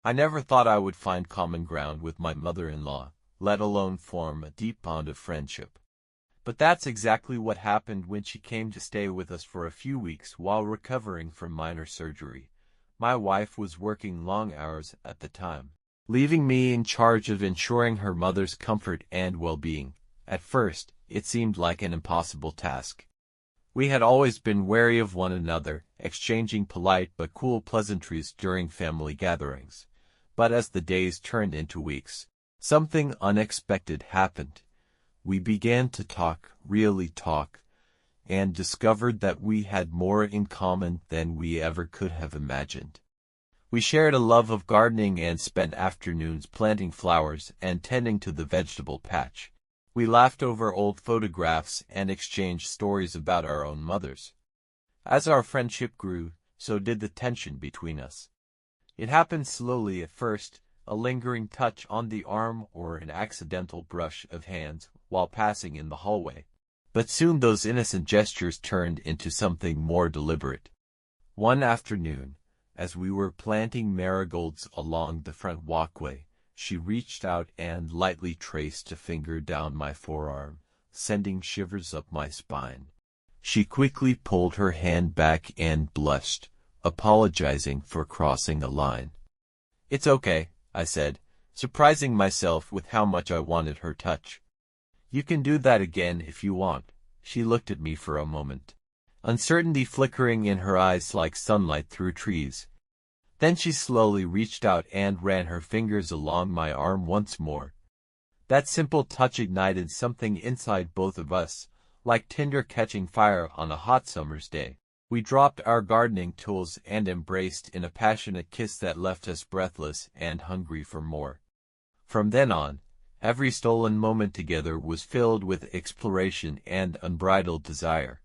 I never thought I would find common ground with my mother-in-law, let alone form a deep bond of friendship. But that's exactly what happened when she came to stay with us for a few weeks while recovering from minor surgery. My wife was working long hours at the time, leaving me in charge of ensuring her mother's comfort and well-being. At first, it seemed like an impossible task. We had always been wary of one another, exchanging polite but cool pleasantries during family gatherings. But as the days turned into weeks, something unexpected happened. We began to talk, really talk, and discovered that we had more in common than we ever could have imagined. We shared a love of gardening and spent afternoons planting flowers and tending to the vegetable patch. We laughed over old photographs and exchanged stories about our own mothers. As our friendship grew, so did the tension between us. It happened slowly at first, a lingering touch on the arm or an accidental brush of hands while passing in the hallway. But soon those innocent gestures turned into something more deliberate. One afternoon, as we were planting marigolds along the front walkway, she reached out and lightly traced a finger down my forearm, sending shivers up my spine. She quickly pulled her hand back and blushed, apologizing for crossing a line. "It's okay," I said, surprising myself with how much I wanted her touch. "You can do that again if you want." She looked at me for a moment, uncertainty flickering in her eyes like sunlight through trees. Then she slowly reached out and ran her fingers along my arm once more. That simple touch ignited something inside both of us, like tinder catching fire on a hot summer's day. We dropped our gardening tools and embraced in a passionate kiss that left us breathless and hungry for more. From then on, every stolen moment together was filled with exploration and unbridled desire.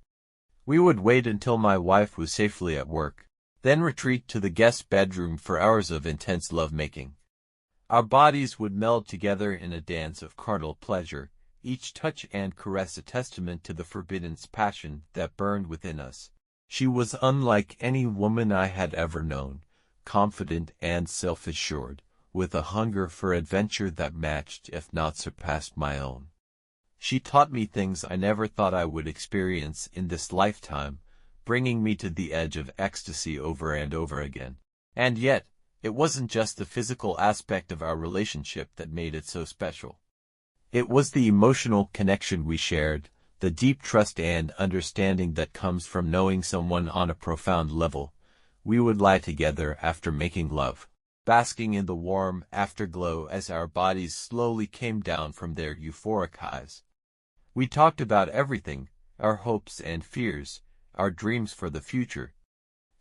We would wait until my wife was safely at work, then retreat to the guest bedroom for hours of intense lovemaking. Our bodies would meld together in a dance of carnal pleasure, each touch and caress a testament to the forbidden passion that burned within us. She was unlike any woman I had ever known, confident and self-assured, with a hunger for adventure that matched if not surpassed my own. She taught me things I never thought I would experience in this lifetime, bringing me to the edge of ecstasy over and over again. And yet, it wasn't just the physical aspect of our relationship that made it so special. It was the emotional connection we shared, the deep trust and understanding that comes from knowing someone on a profound level. We would lie together after making love, basking in the warm afterglow as our bodies slowly came down from their euphoric highs. We talked about everything, our hopes and fears, our dreams for the future.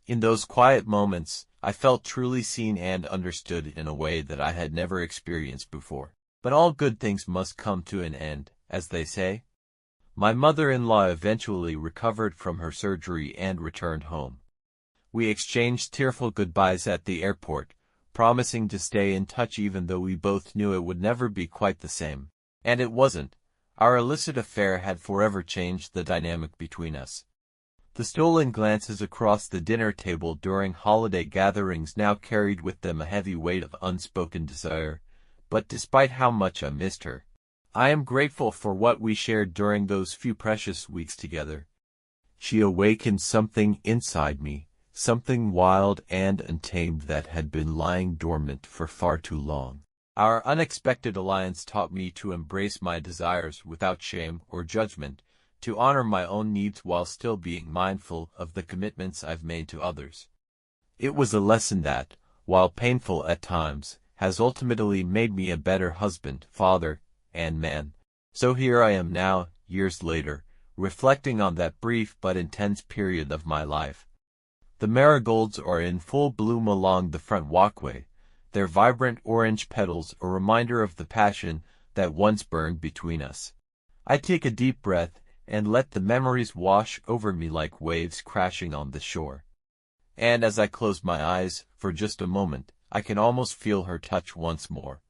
In those quiet moments, I felt truly seen and understood in a way that I had never experienced before. But all good things must come to an end, as they say. My mother-in-law eventually recovered from her surgery and returned home. We exchanged tearful goodbyes at the airport, promising to stay in touch even though we both knew it would never be quite the same. And it wasn't. Our illicit affair had forever changed the dynamic between us. The stolen glances across the dinner table during holiday gatherings now carried with them a heavy weight of unspoken desire. But despite how much I missed her, I am grateful for what we shared during those few precious weeks together. She awakened something inside me, something wild and untamed that had been lying dormant for far too long. Our unexpected alliance taught me to embrace my desires without shame or judgment, to honor my own needs while still being mindful of the commitments I've made to others. It was a lesson that, while painful at times, has ultimately made me a better husband, father, and man. So here I am now, years later, reflecting on that brief but intense period of my life. The marigolds are in full bloom along the front walkway, their vibrant orange petals a reminder of the passion that once burned between us. I take a deep breath and let the memories wash over me like waves crashing on the shore. And as I close my eyes, for just a moment, I can almost feel her touch once more.